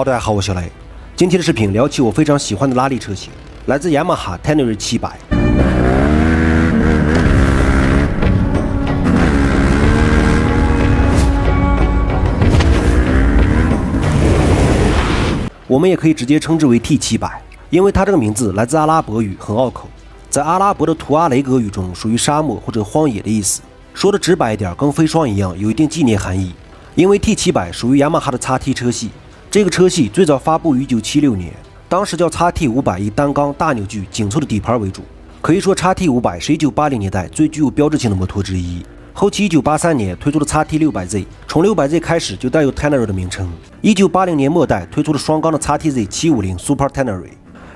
好，大家好，我小雷。今天的视频聊起我非常喜欢的拉力车型，来自雅马哈 Tenere 700。我们也可以直接称之为 T700，因为它这个名字来自阿拉伯语，很拗口。在阿拉伯的图阿雷格语中，属于沙漠或者荒野的意思。说的直白一点，跟飞霜一样，有一定纪念含义。因为 T700属于雅马哈的 XT 车系。这个车系最早发布于1976年，当时叫 XT500，以单缸、大扭矩、紧凑的底盘为主。可以说 XT500是1980年代最具有标志性的摩托之一。后期1983年推出的 XT600Z， 从 600Z 开始就带有 Tenere 的名称。1980年末代推出了双缸的 XTZ750 Super Tenere，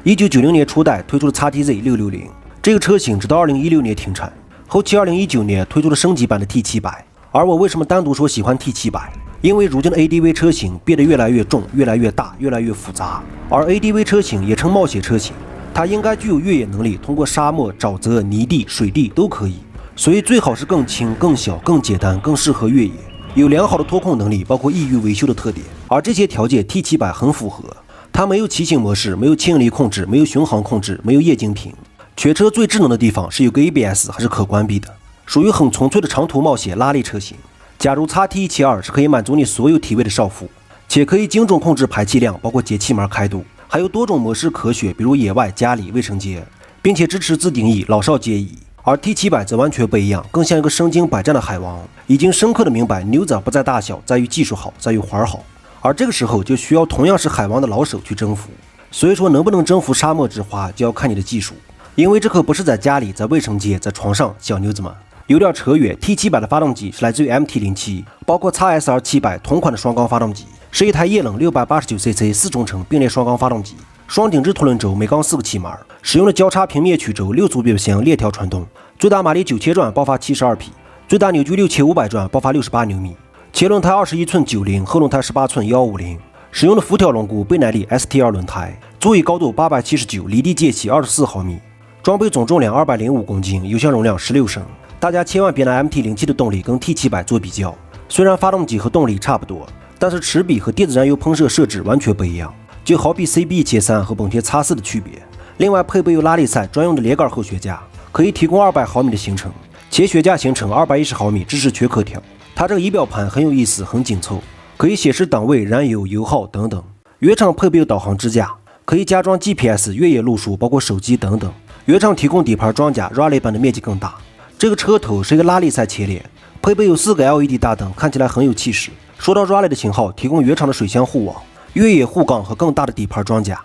1990年初代推出了 XTZ660。这个车型直到2016年停产，后期2019年推出了升级版的 T700。而我为什么单独说喜欢 T700？因为如今的 ADV 车型变得越来越重、越来越大、越来越复杂，而 ADV 车型也称冒险车型，它应该具有越野能力，通过沙漠、沼泽、泥地、水地都可以，所以最好是更轻、更小、更简单、更适合越野，有良好的脱控能力，包括易于维修的特点。而这些条件 T700 很符合，它没有骑行模式，没有牵引力控制，没有巡航控制，没有液晶屏。全车最智能的地方是有个 ABS 还是可关闭的，属于很纯粹的长途冒险拉力车型。假如 XT172 是可以满足你所有体位的少妇，且可以精准控制排气量，包括节气门开度，还有多种模式可选，比如野外、家里、卫生间，并且支持自定义，老少皆宜。而 T700 则完全不一样，更像一个身经百战的海王，已经深刻的明白牛仔不在大小，在于技术好，在于环好。而这个时候就需要同样是海王的老手去征服。所以说能不能征服沙漠之花，就要看你的技术，因为这可不是在家里、在卫生间、在床上，小妞子们。有点扯远 ，T700 的发动机是来自于 MT-07， 包括 XSR700 同款的双缸发动机，是一台液冷 689cc 4中程并列双缸发动机，双顶置凸轮轴，每缸4个气门，使用了交叉平面曲轴6速变速箱链条传动，最大马力9000转，爆发72匹，最大扭矩6500转，爆发68牛米，前轮胎21寸90，后轮胎18寸150，使用的辐条轮毂，倍耐力 ST2 轮胎，座椅高度879，离地间隙24毫米，装备总重量205公斤，油箱容量16升。大家千万别拿 MT-07 的动力跟 T700 做比较，虽然发动机和动力差不多，但是齿比和电子燃油喷射设置完全不一样，就好比 CB1300和本田 X4 的区别。另外配备有拉力赛专用的连杆后悬架，可以提供200毫米的行程，前悬架行程210毫米，支持全可调。它这个仪表盘很有意思，很紧凑，可以显示档位、燃油、油耗等等。原厂配备有导航支架，可以加装 GPS、越野路数，包括手机等等。原厂提供底盘装甲 Rally 版的面积更大。这个车头是一个拉力赛前脸，配备有4个 LED 大灯，看起来很有气势。说到 Rally 的型号，提供原厂的水箱护网、越野护杠和更大的底盘装甲，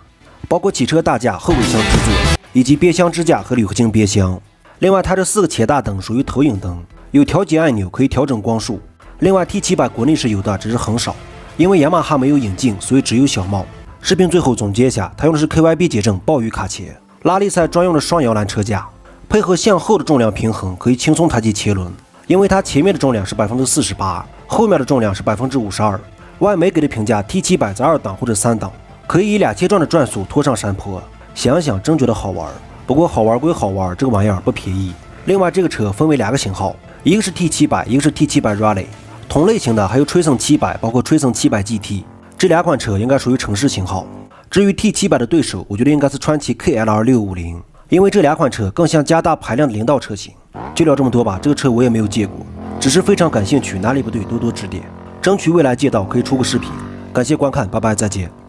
包括汽车大架、后尾箱支座以及边箱支架和铝合金边箱。另外，它这4个前大灯属于投影灯，有调节按钮可以调整光束。另外 T700 国内是有的，只是很少，因为雅马哈没有引进，所以只有小帽。视频最后总结一下，它用的是 KYB 减震鲍鱼卡钳，拉力赛专用的双摇篮车架。配合向后的重量平衡，可以轻松抬起前轮，因为它前面的重量是48%，后面的重量是52%。外媒给的评价 T700 在2档或者3档，可以以2000转的转速拖上山坡，想想真觉得好玩。不过好玩归好玩，这个玩意儿不便宜。另外这个车分为2个型号，一个是 T700， 一个是 T700 Rally。同类型的还有吹森700，包括吹森700 GT， 这2款车应该属于城市型号。至于 T700 的对手，我觉得应该是川崎 KLR650。因为这2款车更像加大排量的领导车型。就聊这么多吧，这个车我也没有借过，只是非常感兴趣，哪里不对多多指点，争取未来借到可以出个视频。感谢观看，拜拜，再见。